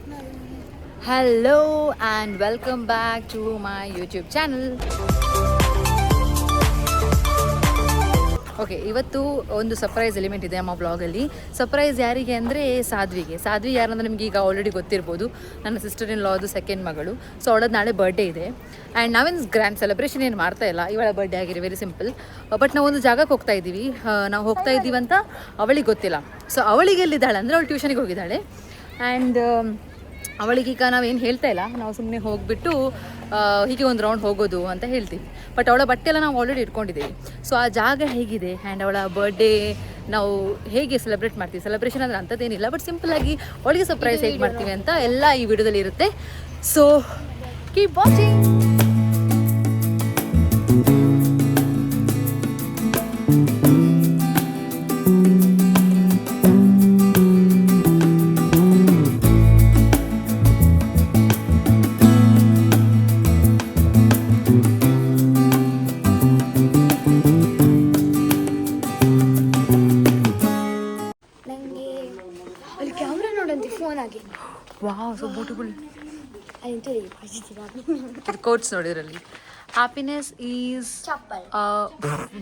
Hello and welcome back to my YouTube channel. Okay, ಇವತ್ತು ಒಂದು surprise element ಇದೆ ನಮ್ಮ ಬ್ಲಾಗಲ್ಲಿ. ಸರ್ಪ್ರೈಸ್ ಯಾರಿಗೆ ಅಂದರೆ ಸಾಧ್ವಿ ಯಾರಂದ್ರೆ ನಿಮ್ಗೆ ಈಗ ಆಲ್ರೆಡಿ ಗೊತ್ತಿರ್ಬೋದು. ನನ್ನ ಸಿಸ್ಟರ್ ಇನ್ ಲಾದು ಸೆಕೆಂಡ್ ಮಗಳು. ಸೊ ಅವಳದ್ದು ನಾಳೆ ಬರ್ಡೇ ಇದೆ. ಆ್ಯಂಡ್ ನಾವೇನು ಗ್ರ್ಯಾಂಡ್ ಸೆಲೆಬ್ರೇಷನ್ ಏನು ಮಾಡ್ತಾ ಇಲ್ಲ, ಇವಳ ಬರ್ಡೇ ಆಗಿದೆ, ವೆರಿ ಸಿಂಪಲ್. ಬಟ್ ನಾವು ಒಂದು ಜಾಗಕ್ಕೆ ಹೋಗ್ತಾ ಇದ್ದೀವಿ. ನಾವು ಹೋಗ್ತಾ ಇದ್ದೀವಿ ಅಂತ ಅವಳಿಗೆ ಗೊತ್ತಿಲ್ಲ. ಸೊ ಅವಳಿಗೆ ಎಲ್ಲಿದ್ದಾಳೆ ಅಂದರೆ ಅವಳು ಟ್ಯೂಷನಿಗೆ ಹೋಗಿದ್ದಾಳೆ. ಆ್ಯಂಡ್ ಅವಳಿಗೀಗ ನಾವೇನು ಹೇಳ್ತಾ ಇಲ್ಲ, ನಾವು ಸುಮ್ಮನೆ ಹೋಗಿಬಿಟ್ಟು ಹೀಗೆ ಒಂದು ರೌಂಡ್ ಹೋಗೋದು ಅಂತ ಹೇಳ್ತೀವಿ. ಬಟ್ ಅವಳ ಬಟ್ಟೆ ಎಲ್ಲ ನಾವು ಆಲ್ರೆಡಿ ಇಟ್ಕೊಂಡಿದ್ದೀವಿ. ಸೊ ಆ ಜಾಗ ಹೇಗಿದೆ ಆ್ಯಂಡ್ ಅವಳ ಬರ್ಡೇ ನಾವು ಹೇಗೆ ಸೆಲೆಬ್ರೇಟ್ ಮಾಡ್ತೀವಿ, ಸೆಲೆಬ್ರೇಷನ್ ಅಂದರೆ ಅಂಥದ್ದೇನಿಲ್ಲ, ಬಟ್ ಸಿಂಪಲ್ಲಾಗಿ ಅವಳಿಗೆ ಸರ್ಪ್ರೈಸ್ ಹೇಗೆ ಮಾಡ್ತೀವಿ ಅಂತ ಎಲ್ಲ ಈ ವಿಡಿಯೋದಲ್ಲಿ ಇರುತ್ತೆ. So keep watching. Wow, so beautiful. Quotes ನೋಡಿದ್ರಲ್ಲಿ happiness is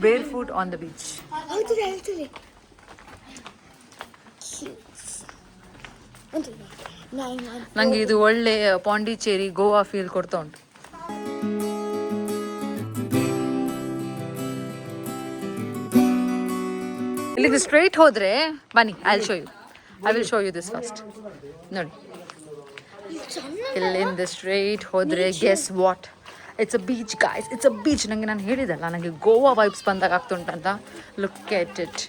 bare foot on the beach. ನಂಗೆ ಇದು ಒಳ್ಳೆ ಪಾಂಡಿಚೇರಿ ಗೋವಾ ಫೀಲ್ ಕೊಡ್ತಾ ಉಂಟು. ಇಲ್ಲಿಂದ ಸ್ಟ್ರೈಟ್ ಹೋದ್ರೆ ಬನ್ನಿ, I will show you this first. ನೋಡಿ, ಇಲ್ಲಿಂದ ಸ್ಟ್ರೈಟ್ ಹೋದರೆ guess what, it's a beach guys, it's a beach. ನಾನು ಹೇಳಿದಲ್ಲ ನನಗೆ ಗೋವಾ ವೈಬ್ಸ್ ಬಂದಾಗ ಆಗ್ತುಂಟಂತ. Look at it,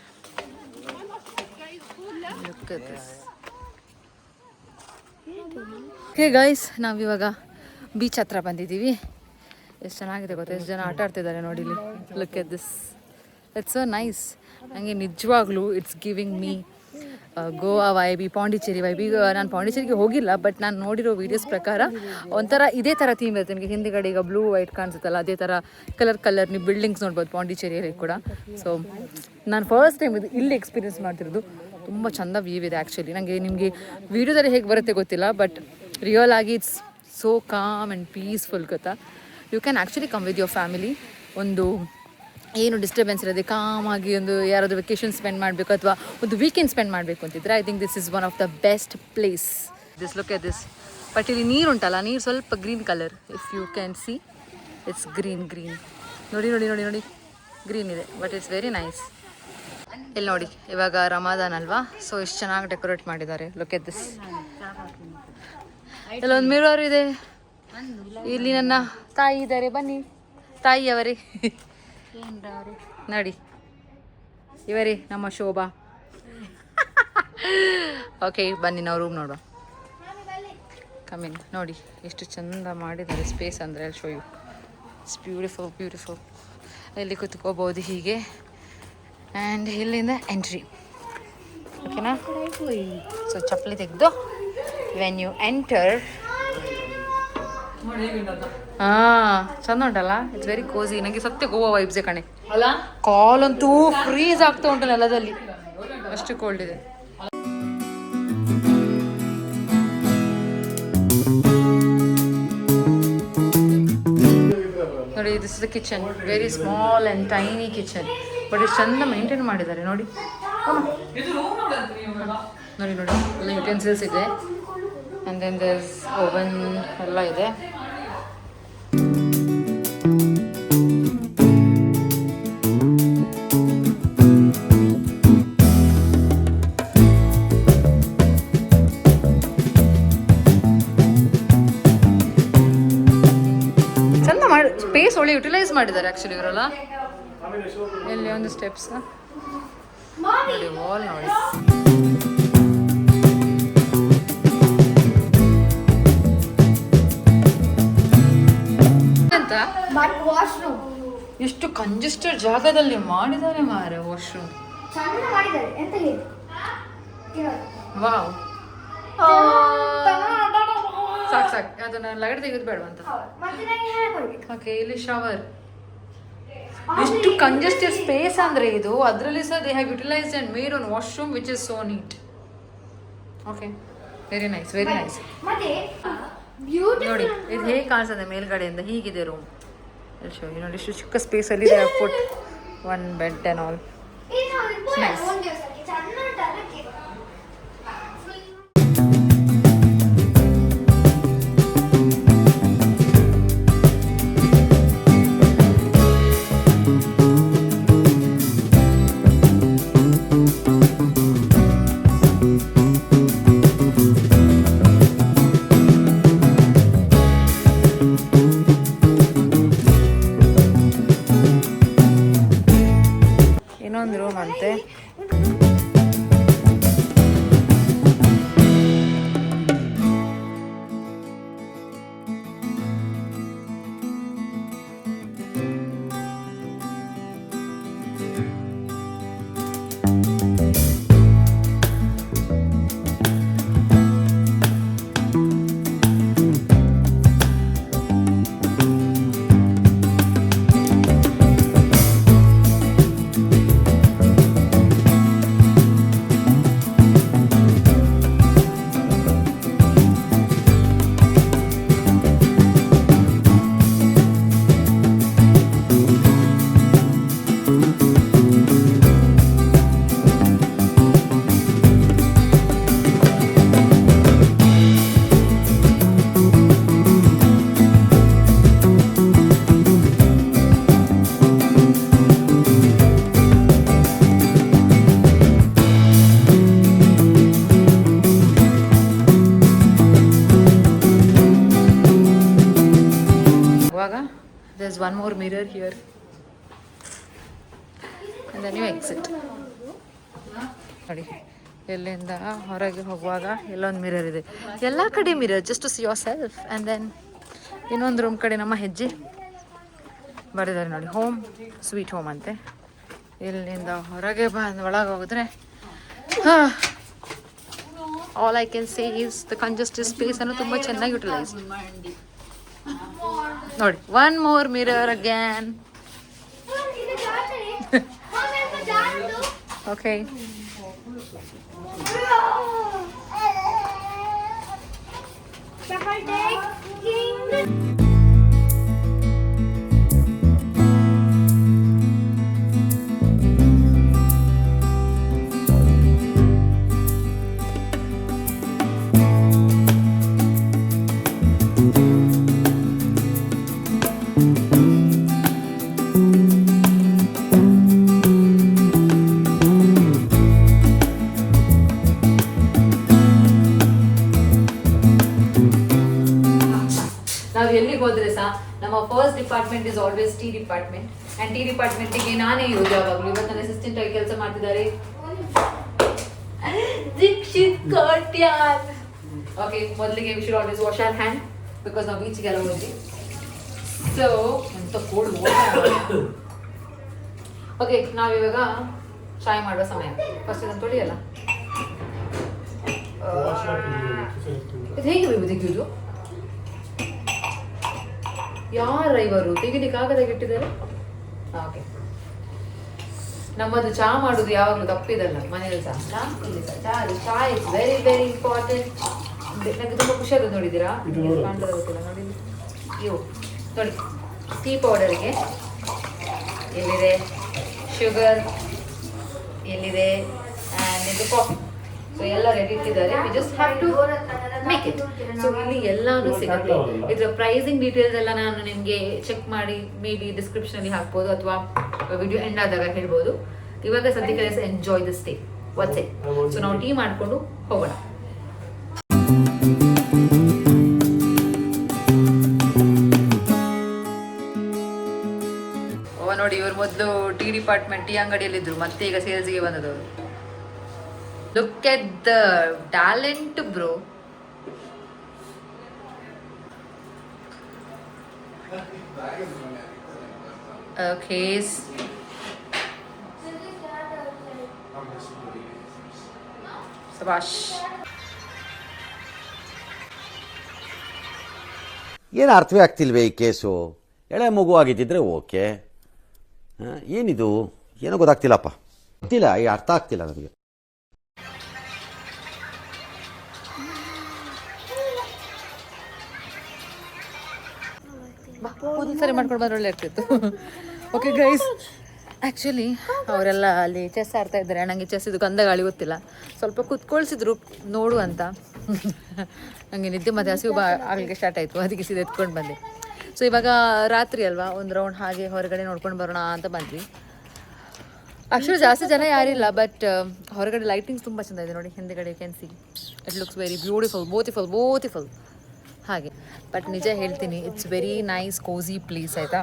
look at this. Okay guys, ನಾವಿವಾಗ ಬೀಚ್ ಹತ್ರ ಬಂದಿದ್ದೀವಿ. ಎಷ್ಟು ಚೆನ್ನಾಗಿದೆ ಗೊತ್ತಾ, ಎಷ್ಟು ಜನ ಆಟ ಆಡ್ತಿದ್ದಾರೆ ನೋಡಿ ಇಲ್ಲಿ. Look at this, it's a nice. ನನಗೆ ನಿಜವಾಗ್ಲೂ it's giving me Goa YB, Pondicherry YB. ನಾನು ಪಾಂಡಿಚೇರಿಗೆ ಹೋಗಿಲ್ಲ, ಬಟ್ ನಾನು ನೋಡಿರೋ ವೀಡಿಯೋಸ್ ಪ್ರಕಾರ ಒಂಥರ ಇದೇ ಥರ ಥೀಮ್ ಇರುತ್ತೆ. ನಿಮಗೆ ಹಿಂದಿಗಡೆ ಈಗ ಬ್ಲೂ ವೈಟ್ ಕಾಣಿಸುತ್ತಲ್ಲ, ಅದೇ ಥರ ಕಲರ್ ನೀವು ಬಿಲ್ಡಿಂಗ್ಸ್ ನೋಡ್ಬೋದು ಪಾಂಡಿಚೇರಿಯಲ್ಲಿ ಕೂಡ. ಸೊ ನಾನು ಫಸ್ಟ್ ಟೈಮ್ ಇಲ್ಲಿ ಎಕ್ಸ್ಪೀರಿಯೆನ್ಸ್ ಮಾಡ್ತಿರೋದು. ತುಂಬ ಚೆಂದ ವ್ಯೂ ಇದೆ ಆ್ಯಕ್ಚುಲಿ. ನನಗೆ ನಿಮಗೆ ವೀಡಿಯೋದಲ್ಲಿ ಹೇಗೆ ಬರುತ್ತೆ ಗೊತ್ತಿಲ್ಲ, ಬಟ್ ರಿಯಲ್ ಆಗಿ it's so calm and peaceful ಗೊತ್ತಾ. You can actually come with your family. ಒಂದು ಏನು ಡಿಸ್ಟರ್ಬೆನ್ಸ್ ಇರೋದೆ, ಕಾಮಾಗಿ ಒಂದು ಯಾರಾದರೂ ವೆಕೇಷನ್ ಸ್ಪೆಂಡ್ ಮಾಡಬೇಕು ಅಥವಾ ಒಂದು ವೀಕೆಂಡ್ ಸ್ಪೆಂಡ್ ಮಾಡಬೇಕು ಅಂತಿದ್ರೆ, I think this is one of the best place. This look at this. But ಇಲ್ಲಿ ನೀರು ಉಂಟಲ್ಲ, ನೀರು ಸ್ವಲ್ಪ green colour, if you can see it's green. ನೋಡಿ ಗ್ರೀನ್ ಇದೆ, ಬಟ್ ಇಟ್ಸ್ ವೆರಿ ನೈಸ್. ಇಲ್ಲಿ ನೋಡಿ, ಇವಾಗ ರಮಾದಾನ್ ಅಲ್ವಾ, ಸೊ ಎಷ್ಟು ಚೆನ್ನಾಗಿ ಡೆಕೋರೇಟ್ ಮಾಡಿದ್ದಾರೆ. Look at this. ಇಲ್ಲೊಂದು ಮಿರರ್ ಇದೆ. ಇಲ್ಲಿ ನನ್ನ ತಾಯಿ ಇದ್ದಾರೆ, ಬನ್ನಿ ತಾಯಿಯವರೇ. ನೋಡಿ, ಇವರೇ ನಮ್ಮ ಶೋಭಾ. ಓಕೆ, ಬನ್ನಿ ನಾವು ರೂಮ್ ನೋಡುವ. ಕಮಿನ್. ನೋಡಿ ಎಷ್ಟು ಚಂದ ಮಾಡಿದ್ದಾರೆ ಸ್ಪೇಸ್ ಅಂದರೆ, ಅಲ್ಲಿ ಶೋ ಯು. It's beautiful. ಇಲ್ಲಿ ಕುತ್ಕೋಬೋದು ಹೀಗೆ. ಆ್ಯಂಡ್ ಇಲ್ಲಿಂದ ಎಂಟ್ರಿ. ಓಕೆನಾ? ಸೊ ಚಪ್ಪಲಿ ತೆಗೆದು ವೆನ್ ಯು ಎಂಟರ್. ಚಂದ ಉಂಟಲ್ಲ, ಇಟ್ಸ್ ವೆರಿ ಕೋಸಿ. ನನಗೆ ಸತ್ಯ ಗೋವಾ ವೈಬ್ಸೆ ಕಣೆ. ಕಾಲಂತೂ ಫ್ರೀಸ್ ಆಗ್ತಾ ಉಂಟು ನೆಲದಲ್ಲಿ, ಅಷ್ಟು ಕೋಲ್ಡ್ ಇದೆ. ನೋಡಿ, this is the kitchen. Very small and tiny kitchen, but ಇಷ್ಟು ಚಂದ ಮೇಂಟೈನ್ ಮಾಡಿದ್ದಾರೆ ನೋಡಿ. ನೋಡಿ ಎಲ್ಲ ಯುಟೆನ್ಸಿಲ್ಸ್ ಇದೆ. ಆ್ಯಂಡ್ ದೆನ್ ದೇರ್ಸ್ ಓವನ್ ಎಲ್ಲ ಇದೆ. ಚಂದ ಮಾಡಿ ಸ್ಪೇಸ್ ಒಳ್ಳೆ ಯುಟಿಲೈಸ್ ಮಾಡಿದ್ದಾರೆ ಆ್ಯಕ್ಚುಲಿ ಇವರೆಲ್ಲ. ಇಲ್ಲಿ ಒಂದು ಸ್ಟೆಪ್ಸ್ ನೋಡಿ, ವಾಲ್ ನೋಡಿ. ಎಷ್ಟು ಕಂಜೆಸ್ಟೆಡ್ ಜಾಗದಲ್ಲಿ ಮಾಡಿದ್ದಾರೆ ಮಾರೆ ವಾಶ್ರೂಮ್. ವಾವ್, ಸಾಕು ಅದನ್ನ ಲೈಟ್ ತೆಗೆದು ಬೇಡವಂತ. ಓಕೆ, ಇಲ್ಲಿ ಶವರ್. ಎಷ್ಟು ಕಂಜೆಸ್ಟೆಡ್ ಸ್ಪೇಸ್ ಅಂದ್ರೆ ಇದು. ಅದರಲ್ಲಿ ಸಹ they have utilised and made one washroom which is so neat. Okay, very nice, very nice. ನೋಡಿ ಇದು ಹೇಗೆ ಕಾಣಿಸ್ತದೆ ಮೇಲ್ಗಡೆಯಿಂದ, ಹೀಗಿದೆ ರೂಮ್. ನೋಡಿ ಇಷ್ಟು ಚಿಕ್ಕ ಸ್ಪೇಸಲ್ಲಿ ಇದೆ, put one bed and all. Nice. ಇನ್ನೊಂದು ರೂಮ್ ಅಂತೆ. There's one more mirror here and then you exit. ನೋಡಿ ಎಲ್ಲಿಂದ ಹೊರಗೆ ಹೋಗುವಾಗ ಎಲ್ಲೊಂದು ಮಿರರ್ ಇದೆ, ಎಲ್ಲ ಕಡೆ mirror, just to see yourself. And then ಇನ್ನೊಂದು ರೂಮ್ ಕಡೆ ನಮ್ಮ ಹೆಜ್ಜೆ ಬರೆದಿದ್ದಾರೆ ನೋಡಿ, ಹೋಮ್ ಸ್ವೀಟ್ ಹೋಮ್ ಅಂತೆ. ಇಲ್ಲಿಂದ ಹೊರಗೆ ಬಂದು ಒಳಗೆ ಹೋಗಿದ್ರೆ all I can say is the congested space ಅನ್ನು ತುಂಬ ಚೆನ್ನಾಗಿ ಯುಟಿಲೈಸ್ ನೋಡಿ. One more mirror again. Okay, ಎಲ್ಲಿಗೆ ಹೋದ್ರೆ ಸಹ ನಮ್ಮ first department is always tea department. And tea ಡಿಪಾರ್ಟ್ಮೆಂಟ್ಗೆ ನಾನೇ ಇರೋದು ಯಾವಾಗಲೂ. ಇವತ್ತು ನನ್ನ ಅಸಿಸ್ಟೆಂಟ್ ಆಗಿ ಕೆಲಸ ಮಾಡ್ತಿದ್ದಾರೆ ದೀಕ್ಷಿತ್ ಕೋಟ್ಯಾನ್. ಓಕೆ, ಮೊದಲಿಗೆ we should always wash our hand because ನಾವು ಬೀಚ್ಗೆಲ್ಲ ಹೋದ್ವಿ. ಸೊ ಎಂತ ಕೋಲ್ಡ್ ವಾಟರ್. ಓಕೆ, ನಾವಿವಾಗ ಚಾಯ್ ಮಾಡುವ ಸಮಯ. ಫಸ್ಟ್ ಇದನ್ನು ತೊಳಿಯಲ್ಲ, ಇದು ಹೇಗೆ ತೆಗೆಯುವುದು? ಯಾರ ಇವರು ತೆಗಿಲಿಕ್ಕೆ ಆಗದಾಗಿ ಇಟ್ಟಿದ್ದಾರೆ. ಓಕೆ, ನಮ್ಮದು ಚಹಾ ಮಾಡೋದು ಯಾವಾಗಲೂ ತಪ್ಪಿದಲ್ಲ ಮನೇಲಿ ಸಹ. ಇಲ್ಲಿ ಸಹ ಚಹಾ ಇಸ್ ವೆರಿ ವೆರಿ ಇಂಪಾರ್ಟೆಂಟ್. ನನಗೆ ತುಂಬ ಖುಷಿಯಾದ ನೋಡಿದ್ದೀರಾ, ಕಾಣ್ತದೆ ಗೊತ್ತಿಲ್ಲ ನೋಡಿ. ಇವು ನೋಡಿ, ಟೀ ಪೌಡರಿಗೆ ಎಲ್ಲಿದೆ ಶುಗರ್, ಎಲ್ಲಿದೆ ಆ್ಯಂಡ್ ಇದು ಕಾಫಿ. ಸೊ ಎಲ್ಲ ರೆಡಿ ಇಟ್ಟಿದ್ದಾರೆ. We just have to make it. So ಇಲ್ಲಿ ಎಲ್ಲಾನು ಸಿಗುತ್ತೆ. ಇದರ ಪ್ರೈಸಿಂಗ್ ಡೀಟೇಲ್ಸ್ ಎಲ್ಲ ನಾನು ನಿಮಗೆ ಚೆಕ್ ಮಾಡಿ ಮೇ ಬಿ ಡಿಸ್ಕ್ರಿಪ್ಷನಲ್ಲಿ ಹಾಕ್ಬೋದು ಅಥವಾ ವಿಡಿಯೋ ಎಂಡ್ ಆದಾಗ ಹೇಳ್ಬೋದು. ಇವಾಗ ಸದ್ಯಕ್ಕೆ enjoy the stay. What's it. So ನಾವು ಟೀ ಮಾಡಿಕೊಂಡು ಹೋಗೋಣ. ನೋಡಿ, ಇವರು ಮೊದಲು ಟೀ ಡಿಪಾರ್ಟ್ಮೆಂಟ್ ಟೀ ಅಂಗಡಿಯಲ್ಲಿದ್ದರು, ಮತ್ತೆ ಈಗ ಸೇಲ್ಸ್ಗೆ ಬಂದದವರು. Look at the talent, bro. Okay. Sabash. ಏನು ಅರ್ಥವೇ ಆಗ್ತಿಲ್ವೇ ಈ ಕೇಸು? ಎಳೆ ಮಗು ಆಗಿದ್ದಿದ್ರೆ ಓಕೆ, ಏನಿದು ಏನೋ ಗೊತ್ತಾಗ್ತಿಲ್ಲಪ್ಪ, ಗೊತ್ತಿಲ್ಲ, ಈ ಅರ್ಥ ಆಗ್ತಿಲ್ಲ ನನಗೆ. ಕೂದಲು ಸರಿ ಮಾಡ್ಕೊಂಡು ಬಂದ್ರೆ ಒಳ್ಳೆ ಇರ್ತಿತ್ತು. ಓಕೆ ಗೈಸ್, ಆ್ಯಕ್ಚುಲಿ ಅವರೆಲ್ಲ ಅಲ್ಲಿ ಚೆಸ್ ಆಡ್ತಾ ಇದ್ದಾರೆ. ನನಗೆ ಚೆಸ್ ಇದು ಗಂಧ ಗಾಳಿ ಗೊತ್ತಿಲ್ಲ, ಸ್ವಲ್ಪ ಕುತ್ಕೊಳ್ಸಿದ್ರು ನೋಡು ಅಂತ. ನನಗೆ ನಿದ್ದೆ ಮತ್ತು ಹಸಿವು ಆಗಲಿಕ್ಕೆ ಸ್ಟಾರ್ಟ್ ಆಯಿತು, ಅದಕ್ಕೆ ಸೀದಾ ಎತ್ಕೊಂಡು ಬಂದೆ. ಸೊ ಇವಾಗ ರಾತ್ರಿ ಅಲ್ವಾ, ಒಂದು ರೌಂಡ್ ಹಾಗೆ ಹೊರಗಡೆ ನೋಡ್ಕೊಂಡು ಬರೋಣ ಅಂತ ಬಂದ್ವಿ. ಆ್ಯಕ್ಚುಲಿ ಜಾಸ್ತಿ ಜನ ಯಾರಿಲ್ಲ, ಬಟ್ ಹೊರಗಡೆ ಲೈಟಿಂಗ್ಸ್ ತುಂಬ ಚೆಂದ ಇದೆ ನೋಡಿ. ಹಿಂದೆಗಡೆ can see it looks very beautiful, beautiful ಹಾಗೆ. ಬಟ್ ನಿಜ ಹೇಳ್ತೀನಿ, it's very nice cosy place ಆಯಿತಾ,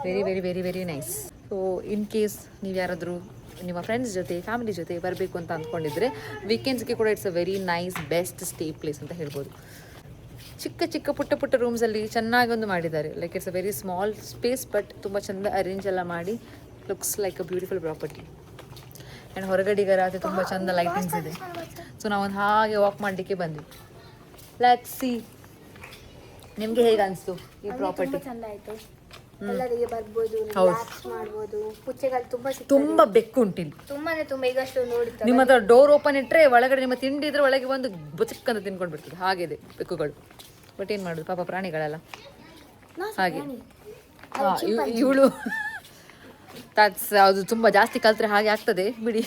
very very very very nice. So in case ನೀವು ಯಾರಾದರೂ ನಿಮ್ಮ ಫ್ರೆಂಡ್ಸ್ ಜೊತೆ ಫ್ಯಾಮಿಲಿ ಜೊತೆ ಬರಬೇಕು ಅಂತ ಅಂದ್ಕೊಂಡಿದ್ರೆ ವೀಕೆಂಡ್ಸ್ಗೆ ಕೂಡ it's a very nice best stay place ಅಂತ ಹೇಳ್ಬೋದು. ಚಿಕ್ಕ ಪುಟ್ಟ ರೂಮ್ಸಲ್ಲಿ ಚೆನ್ನಾಗಿ ಒಂದು ಮಾಡಿದ್ದಾರೆ. Like it's a very small space, but ತುಂಬ ಚೆಂದ ಅರೇಂಜ್ ಎಲ್ಲ ಮಾಡಿ looks like a beautiful property. And ಹೊರಗಡೆಗೆ ರಾತ್ರಿ ತುಂಬ ಚೆಂದ ಲೈಟಿಂಗ್ಸ್ ಇದೆ. ಸೊ ನಾವೊಂದು ಹಾಗೆ ವಾಕ್ ಮಾಡಲಿಕ್ಕೆ ಬಂದ್ವಿ. ಲೆಟ್ಸ್ ಸಿ ನಿಮಗೆ ಹೇಗೆ ಅನಿಸ್ತು ಈ ಪ್ರಾಪರ್ಟಿ? ಚಂದ ಆಯ್ತು, ಎಲ್ಲರಿಗೆ ಬರ್ಬೋದು, ಮಾಡ್ಬೋದು. ಪುಚ್ಚೆಗಳು ತುಂಬ ಬೆಕ್ಕು ಉಂಟಿಲ್ಲ, ತುಂಬ ಈಗಷ್ಟು ನೋಡಿ. ನಿಮ್ಮ ಹತ್ರ ಡೋರ್ ಓಪನ್ ಇಟ್ಟರೆ ಒಳಗಡೆ ನಿಮ್ಮ ತಿಂಡಿ ಇದ್ರೆ ಒಳಗೆ ಬಂದು ಬುಚಕ್ಕಂತ ತಿನ್ಕೊಂಡು ಬಿಡ್ತದೆ, ಹಾಗಿದೆ ಬೆಕ್ಕುಗಳು. ಬಟ್ ಏನು ಮಾಡೋದು, ಪಾಪ ಪ್ರಾಣಿಗಳೆಲ್ಲ ಹಾಗೆ. ಇವಳು ಅದು ತುಂಬ ಜಾಸ್ತಿ ಕಲ್ತ್ರೆ ಹಾಗೆ ಆಗ್ತದೆ ಬಿಡಿ.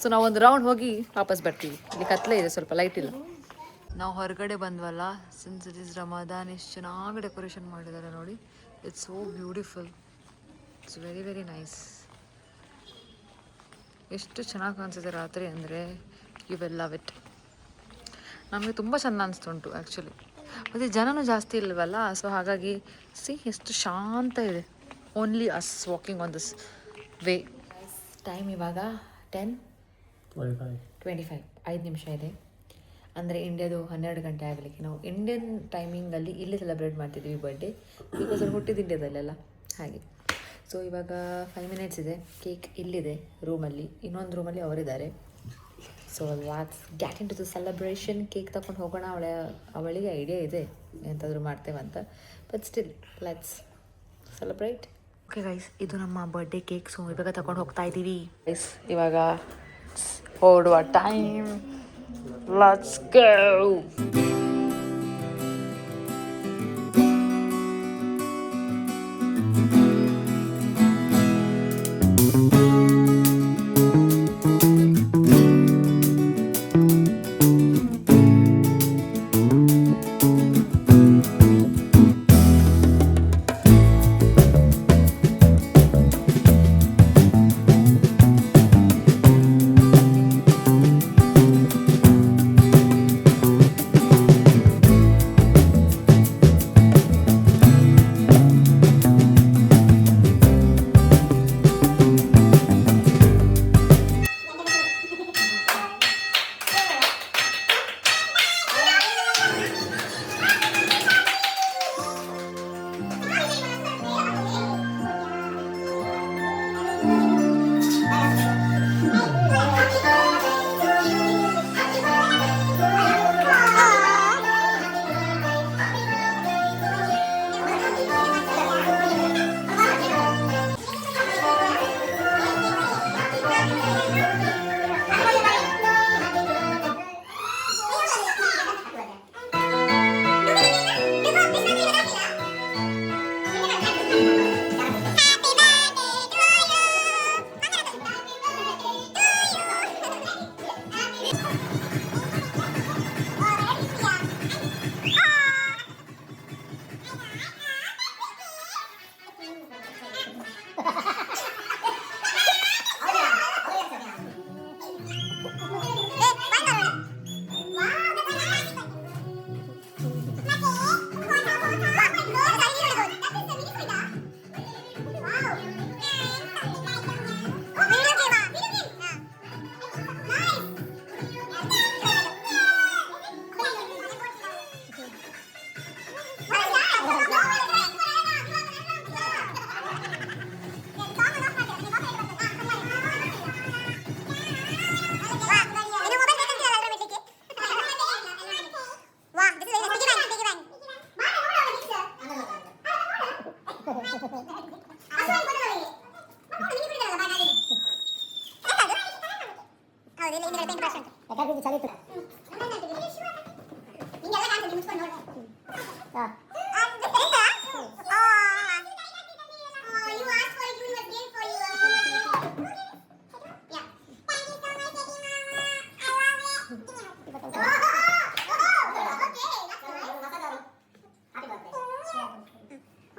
ಸೊ ನಾವು ಒಂದು ರೌಂಡ್ ಹೋಗಿ ವಾಪಸ್ ಬರ್ತೀವಿ. ಇಲ್ಲಿ ಕತ್ಲೆ ಇದೆ, ಸ್ವಲ್ಪ ಲೈಟ್ ಇಲ್ಲ. ನಾವು ಹೊರಗಡೆ ಬಂದ್ವಲ್ಲ, ಸಿನ್ಸ್ ಇಟ್ ಇಸ್ ರಮದಾನ್, ಎಷ್ಟು ಚೆನ್ನಾಗಿ ಡೆಕೋರೇಷನ್ ಮಾಡಿದ್ದಾರೆ ನೋಡಿ. It's so beautiful, it's very very nice. ಎಷ್ಟು ಚೆನ್ನಾಗಿ ಕಾಣಿಸುತ್ತೆ ರಾತ್ರಿ ಅಂದರೆ, ಯು ವಿಲ್ ಲವ್ ಇಟ್. ನಮಗೆ ತುಂಬ ಚೆಂದ ಅನಿಸ್ತುಂಟು ಆ್ಯಕ್ಚುಲಿ. ಮತ್ತು ಜನನೂ ಜಾಸ್ತಿ ಇಲ್ಲವಲ್ಲ, ಸೊ ಹಾಗಾಗಿ ಎಷ್ಟು ಶಾಂತ ಇದೆ. Only us walking on this way. Time ಇವಾಗ 10:25, 5 ನಿಮಿಷ ಇದೆ. ಅಂದರೆ ಇಂಡಿಯಾದು 12 ಗಂಟೆ ಆಗಲಿಕ್ಕೆ. ನಾವು ಇಂಡಿಯನ್ ಟೈಮಿಂಗಲ್ಲಿ ಇಲ್ಲಿ ಸೆಲೆಬ್ರೇಟ್ ಮಾಡ್ತಿದ್ದೀವಿ ಬರ್ಡೇ, ಬಿಕಾಸ್ ಅವ್ರು ಹುಟ್ಟಿದ ಇಂಡಿಯಾದಲ್ಲೆಲ್ಲ ಹಾಗೆ. ಸೊ ಇವಾಗ 5 ಮಿನಿಟ್ಸ್ ಇದೆ. ಕೇಕ್ ಇಲ್ಲಿದೆ ರೂಮಲ್ಲಿ, ಇನ್ನೊಂದು ರೂಮಲ್ಲಿ ಅವರಿದ್ದಾರೆ. So let's get into the celebration. Cake ತಗೊಂಡು ಹೋಗೋಣ. ಅವಳಿಗೆ ಐಡಿಯಾ ಇದೆ ಎಂತಾದರೂ ಮಾಡ್ತೇವಂತ, but still let's celebrate. Okay guys, ಇದು ನಮ್ಮ ಬರ್ಡೇ ಕೇಕ್. ಸೊ ಇವಾಗ ತಗೊಂಡು ಹೋಗ್ತಾ ಇದ್ದೀವಿ ಗೈಸ್. ಇವಾಗ ಹೊರಡುವ time. Let's go!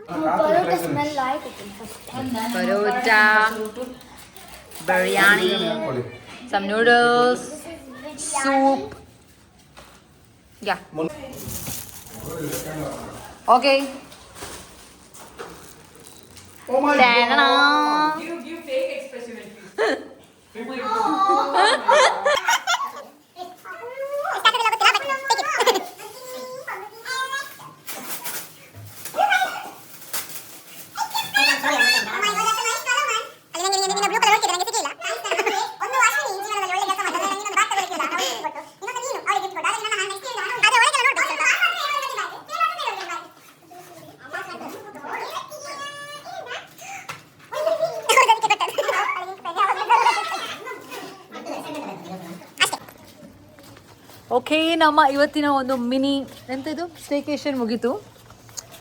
Paratha smell ಆಯ್ತು paratha, biryani, some noodles, soup. Yeah. Okay. Oh my Ta-da! Give fake expression at least. Okay, ನಮ್ಮ ಇವತ್ತಿನ ಒಂದು ಮಿನಿ ಎಂಥದ್ದು ಸ್ಟೇಕೇಶನ್ ಮುಗೀತು.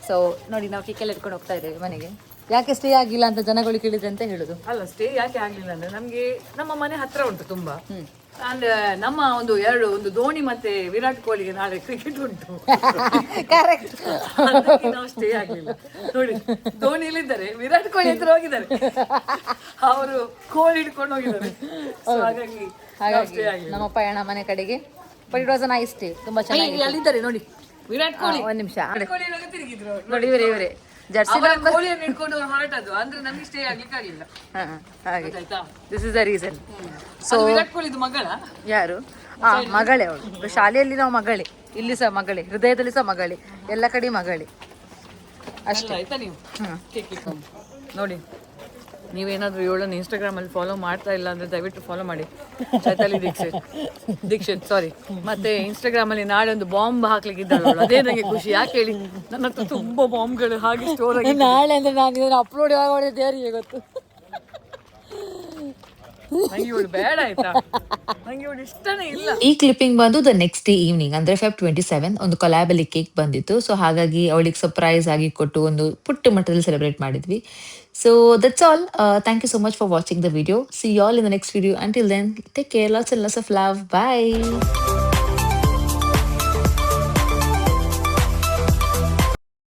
ಸೊ ನೋಡಿ, ನಾವು ಕೇಕೆಲ್ಲ ಇಟ್ಕೊಂಡು ಹೋಗ್ತಾ ಇದ್ದೇವೆ ಮನೆಗೆ. ಯಾಕೆ ಸ್ಟೇ ಆಗಿಲ್ಲ ಅಂತ ಜನಗಳು ಕೇಳಿದ್ರೆ ಅಂತ ಹೇಳುದು. ಅಲ್ಲ, ಸ್ಟೇ ಯಾಕೆ ಆಗ್ಲಿಲ್ಲ ಅಂದ್ರೆ ನಮ್ಗೆ ನಮ್ಮ ಮನೆ ಹತ್ರ ಉಂಟು ತುಂಬಾ. ಅಂದ್ರೆ ನಮ್ಮ ಒಂದು ಧೋನಿ ಮತ್ತೆ ವಿರಾಟ್ ಕೊಹ್ಲಿಗೆ ನಾಳೆ ಕ್ರಿಕೆಟ್ ಉಂಟು. ಕರೆಕ್ಟ್. ಅದಕ್ಕೆ ನಾವು ಸ್ಟೇ ಆಗ್ಲಿಲ್ಲ. ನೋಡಿ, ಧೋನಿ ಇಲ್ಲಿದ್ದಾರೆ, ವಿರಾಟ್ ಕೊಹ್ಲಿ ಹತ್ರ ಹೋಗಿದ್ದಾರೆ, ಅವರು ಕೋಲ್ ಹಿಡ್ಕೊಂಡು ಹೋಗಿದ್ದಾರೆ. So ಹಾಗಾಗಿ ಹಾಗಾಗಿ ನಮ್ಮ ಪಯಣ ಮನೆ ಕಡೆಗೆ. But it was a nice day, ತುಂಬಾ ಚೆನ್ನಾಗಿ. ಅಲ್ಲಿದ್ದಾರೆ ನೋಡಿ ವಿರಾಟ್ ಕೊಹ್ಲಿ. ಒಂದ್ ನಿಮಿಷ ಕೊಹ್ಲಿ ಇವಾಗ ತಿರುಗಿದ್ರು ಅವ್ರು. ನೋಡಿ, ಇವರೇ ಜರ್ಸಿ ಕೋಳಿಯನ್ನು ಹಿಡ್ಕೊಂಡು ಅವ್ರು ಹೊರಟದ್ದು, ಅಂದ್ರೆ ನಮ್ಗೆ ಸ್ಟೇ ಆಗ್ಲಿಕ್ಕೆ ಆಗಿಲ್ಲ. ಹಾಗೆ. ಆಯ್ತಾ? This is the reason. So Virat ಕೊಹ್ಲಿದು ಮಗಳ ಯಾರು? ಮಗಳೇ ಅವಳು. ಶಾಲೆಯಲ್ಲಿ ನಾವು ಮಗಳೇ, ಇಲ್ಲಿ ಸಹ ಮಗಳೇ, ಹೃದಯದಲ್ಲಿ ಸಹ ಮಗಳೇ, ಎಲ್ಲ ಕಡೆ ಮಗಳೇ ಅಷ್ಟೇ. ಆಯ್ತಾ ನೀವು ನೋಡಿ, ನೀವೇನಾದ್ರೂ ಇವಳನ್ನು ಇನ್ಸ್ಟಾಗ್ರಾಮ್ ಅಲ್ಲಿ ಫಾಲೋ ಮಾಡ್ತಾ ಇಲ್ಲ ಅಂದ್ರೆ ದಯವಿಟ್ಟು ಫಾಲೋ ಮಾಡಿ. ಚೈತಾಲಿ ದೀಕ್ಷಿತ್ ಸಾರಿ. ಮತ್ತೆ ಇನ್ಸ್ಟಾಗ್ರಾಮ್ ಅಲ್ಲಿ ನಾಳೆ ಒಂದು ಬಾಂಬ್ ಹಾಕ್ಲಿಕ್ಕೆ ಇದ್ದಾಳೆ ಅವಳು. ಅದೇ ನನಗೆ ಖುಷಿ. ಯಾಕೆ ಹೇಳಿ, ನನ್ನ ಹತ್ರ ತುಂಬಾ ಬಾಂಬ್ಗಳು ಹಾಗೆ ಸ್ಟೋರ್ ಆಗಿ. ನಾಳೆ ಅಂದ್ರೆ ನಾನು ಇದನ್ನು ಅಪ್ಲೋಡ್ ಯಾವಾಗ ಮಾಡಿದ್ದೆ ಯಾರಿಗೆ ಗೊತ್ತು. ನಂಗೆ ಇವಳು ಬೇಡ ಆಯ್ತಾ, ನಂಗೆ ಇವಳು ಇಷ್ಟನೇ ಇಲ್ಲ. ಈ ಕ್ಲಿಪ್ಪಿಂಗ್ ಬಂದು ದ ನೆಕ್ಸ್ಟ್ ಡೇ ಈವ್ನಿಂಗ್ ಅಂದ್ರೆ Feb 27 ಒಂದು ಕೊಲಾಬ್ ಅಲ್ಲಿ ಕೇಕ್ ಬಂದಿತ್ತು. ಸೊ ಹಾಗಾಗಿ ಅವಳಿಗೆ ಸರ್ಪ್ರೈಸ್ ಆಗಿ ಕೊಟ್ಟು ಒಂದು ಪುಟ್ಟ ಮಟ್ಟದಲ್ಲಿ ಸೆಲೆಬ್ರೇಟ್ ಮಾಡಿದ್ವಿ. So that's all. Thank you so much for watching the video. See you all in the next video. Until then take care. Lots of love. By.